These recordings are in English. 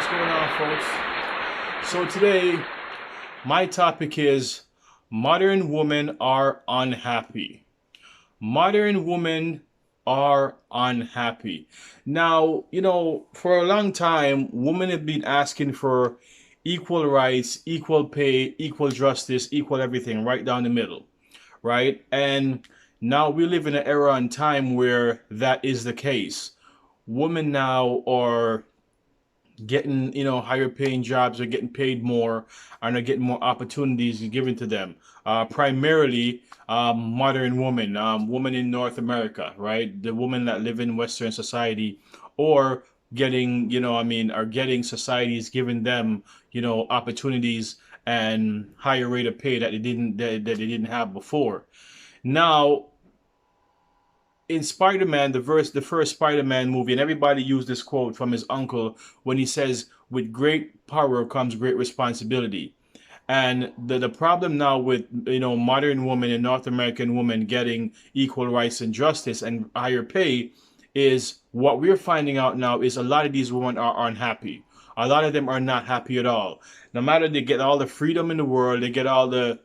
what's going on, folks? So, today, my topic is modern women are unhappy. Modern women are unhappy. Now, for a long time, women have been asking for equal rights, equal pay, equal justice, equal everything, right down the middle, right? And now we live in an era and time where that is the case. Women now are getting higher paying jobs, are getting paid more, and are getting more opportunities given to them, primarily modern women, women in North America, right, the women that live in Western society, or getting are getting societies giving them opportunities and higher rate of pay that they didn't have before. Now, in Spider-Man, the first Spider-Man movie, and everybody used this quote from his uncle when he says, "With great power comes great responsibility." And the problem now with modern women and North American women getting equal rights and justice and higher pay is what we're finding out now is a lot of these women are unhappy. A lot of them are not happy at all. No matter they get all the freedom in the world, they get all the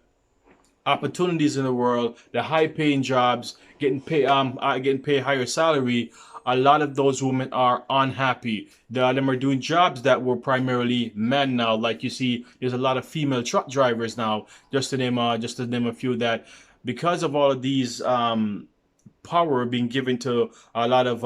opportunities in the world, the high paying jobs, getting paid higher salary, a lot of those women are unhappy. The of them are doing jobs that were primarily men now. Like you see, there's a lot of female truck drivers now, just to name a few that because of all of these power being given to a lot of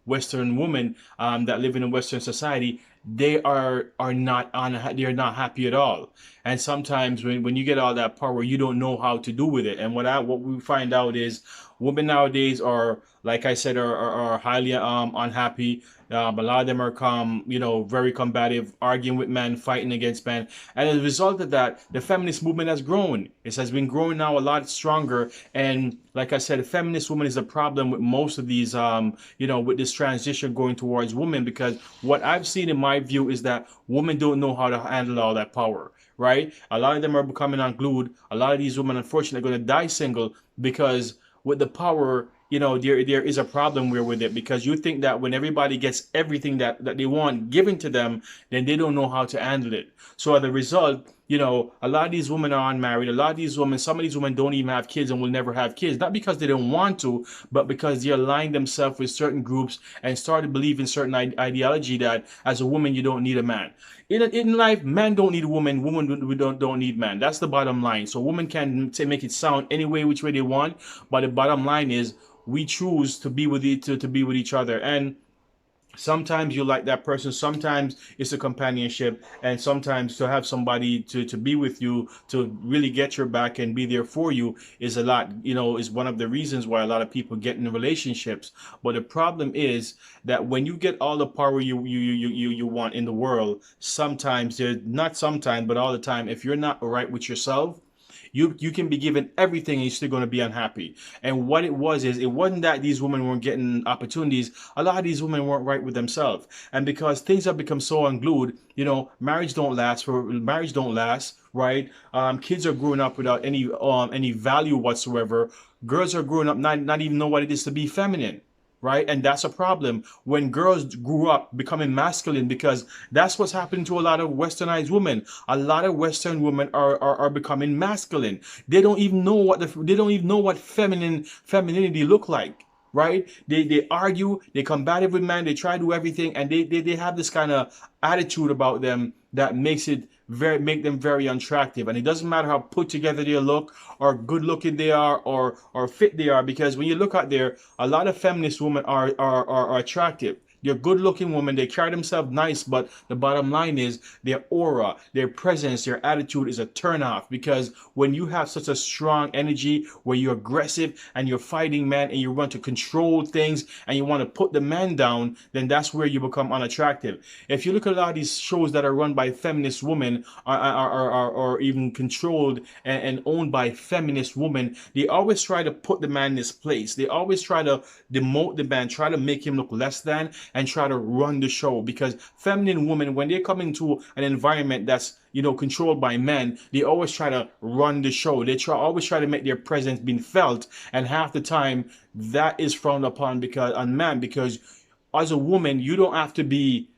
Western women that live in a Western society, they are not happy at all. And sometimes when you get all that power, you don't know how to do with it. And what we find out is women nowadays are, like I said, are highly unhappy. A lot of them are very combative, arguing with men, fighting against men. And as a result of that, the feminist movement has grown. It has been growing now a lot stronger. And like I said, the feminist woman is a problem with most of these, with this transition going towards women. Because what I've seen in my view is that women don't know how to handle all that power, right? A lot of them are becoming unglued. A lot of these women, unfortunately, are going to die single because with the power, there is a problem where with it, because you think that when everybody gets everything that they want given to them, then they don't know how to handle it. So as a result, a lot of these women are unmarried. A lot of these women, some of these women don't even have kids and will never have kids, not because they don't want to, but because they align themselves with certain groups and start to believe in certain ideology that as a woman you don't need a man. In life, men don't need a woman. Women don't need man. That's the bottom line. So women can make it sound any way which way they want, but the bottom line is we choose to be with to be with each other. And sometimes you like that person, sometimes it's a companionship, and sometimes to have somebody to be with you to really get your back and be there for you is a lot, is one of the reasons why a lot of people get in relationships. But the problem is that when you get all the power you want in the world, sometimes there's not sometimes but all the time, if you're not right with yourself, you can be given everything and you're still going to be unhappy. And what it was is, it wasn't that these women weren't getting opportunities. A lot of these women weren't right with themselves, and because things have become so unglued, marriage don't last, right? Kids are growing up without any value whatsoever. Girls are growing up not even know what it is to be feminine, right? And that's a problem when girls grew up becoming masculine, because that's what's happening to a lot of westernized women. A lot of Western women are becoming masculine. They don't even know what femininity look like. Right? They argue, they combative with men, they try to do everything, and they have this kind of attitude about them that make them very unattractive. And it doesn't matter how put together they look or good looking they are or fit they are, because when you look out there, a lot of feminist women are attractive. They're good looking women, they carry themselves nice, but the bottom line is their aura, their presence, their attitude is a turnoff. Because when you have such a strong energy where you're aggressive and you're fighting men and you want to control things and you want to put the man down, then that's where you become unattractive. If you look at a lot of these shows that are run by feminist women, or even controlled and owned by feminist women, they always try to put the man in his place. They always try to demote the man, try to make him look less than, and try to run the show. Because feminine women, when they come into an environment that's controlled by men, they always try to run the show. Always try to make their presence being felt, and half the time that is frowned upon because on man, because as a woman you don't have to be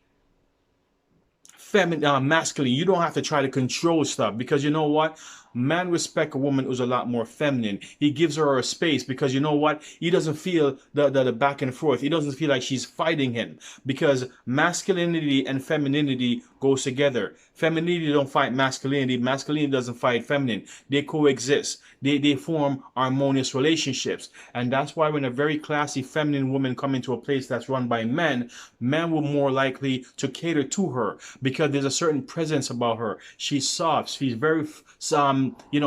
feminine, masculine. You don't have to try to control stuff, because you know what? Man respect a woman who's a lot more feminine. He gives her a space, because you know what? He doesn't feel the back and forth. He doesn't feel like she's fighting him, because masculinity and femininity goes together. Femininity don't fight masculinity. Masculinity doesn't fight feminine. They coexist. They form harmonious relationships. And that's why when a very classy feminine woman come into a place that's run by men, men will more likely to cater to her, because there's a certain presence about her. She's soft. She's very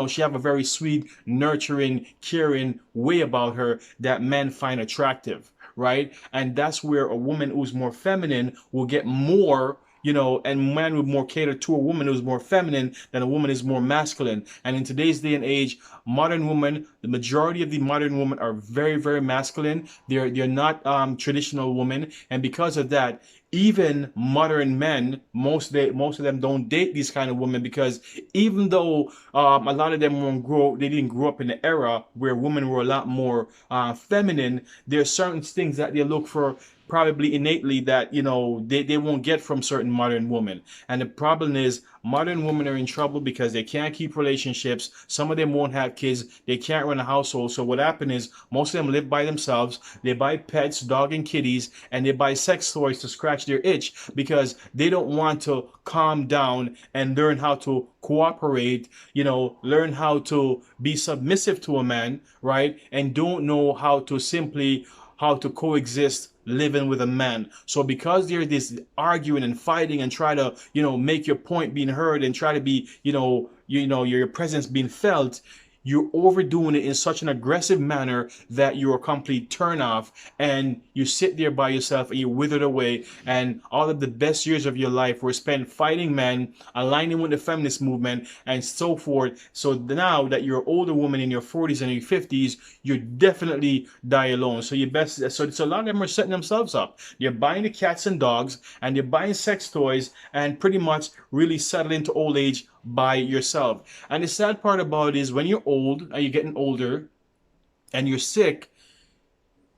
she have a very sweet, nurturing, caring way about her that men find attractive, right? And that's where a woman who's more feminine will get more, and men would more cater to a woman who's more feminine than a woman is more masculine. And in today's day and age, modern women, the majority of the modern women are very, very masculine. They're not traditional women, and because of that, even modern men, most of them don't date these kind of women, because even though a lot of them they didn't grow up in the era where women were a lot more feminine. There's certain things that they look for probably innately that they won't get from certain modern women. And the problem is, modern women are in trouble because they can't keep relationships. Some of them won't have kids. They can't run a household. So what happens is, most of them live by themselves. They buy pets, dog and kitties, and they buy sex toys to scratch their itch, because they don't want to calm down and learn how to cooperate, learn how to be submissive to a man, right? And don't know how to coexist living with a man. So because there's this arguing and fighting and try to, make your point being heard and try to be, your presence being felt, you're overdoing it in such an aggressive manner that you're a complete turnoff, and you sit there by yourself and you withered away. And all of the best years of your life were spent fighting men, aligning with the feminist movement, and so forth. So now that you're an older woman in your 40s and your 50s, you definitely die alone. So a lot of them are setting themselves up. They're buying the cats and dogs, and they're buying sex toys, and pretty much really settling to old age by yourself. And the sad part about it is, when you're old and you're getting older and you're sick,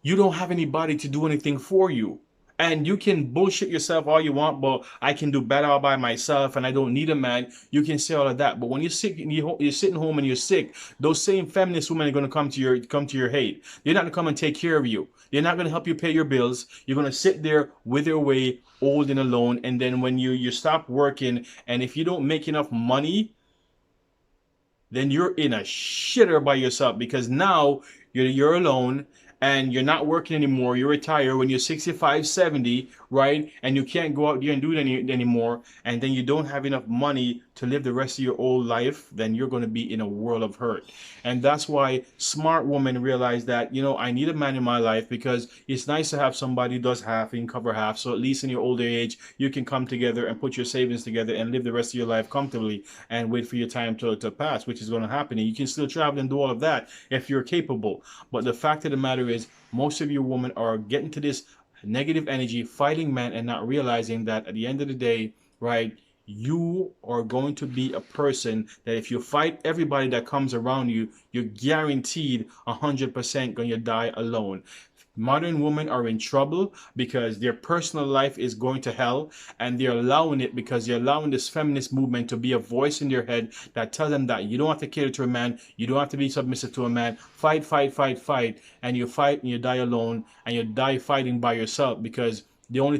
you don't have anybody to do anything for you. And you can bullshit yourself all you want, but I can do better all by myself and I don't need a man. You can say all of that. But when you're sick and you're sitting home and you're sick, those same feminist women are going to come to your aid. They're not going to come and take care of you. They're not going to help you pay your bills. You're going to sit there, wither away, old and alone. And then when you stop working, and if you don't make enough money, then you're in a shitter by yourself, because now you're alone and you're not working anymore. You're retired when you're 65, 70, right? And you can't go out there and do it anymore. And then you don't have enough money to live the rest of your old life. Then you're going to be in a world of hurt. And that's why smart women realize that, I need a man in my life, because it's nice to have somebody who does half and cover half. So at least in your older age, you can come together and put your savings together and live the rest of your life comfortably and wait for your time to pass, which is going to happen. And you can still travel and do all of that if you're capable. But the fact of the matter is, most of you women are getting to this negative energy, fighting men, and not realizing that at the end of the day, right, you are going to be a person that if you fight everybody that comes around you, you're guaranteed 100% going to die alone. Modern women are in trouble because their personal life is going to hell, and they're allowing it because they're allowing this feminist movement to be a voice in their head that tells them that you don't have to cater to a man, you don't have to be submissive to a man. Fight, fight, fight, fight, and you fight and you die alone, and you die fighting by yourself, because the only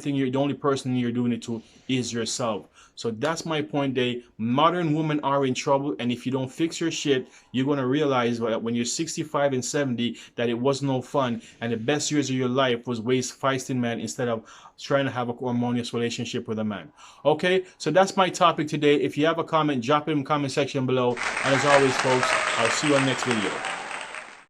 person you're doing it to is yourself. So that's my point, Day. Modern women are in trouble, and if you don't fix your shit, you're going to realize that when you're 65 and 70 that it was no fun, and the best years of your life was waste feisting men instead of trying to have a harmonious relationship with a man. Okay, so that's my topic today. If you have a comment, drop it in the comment section below. And as always, folks, I'll see you on the next video.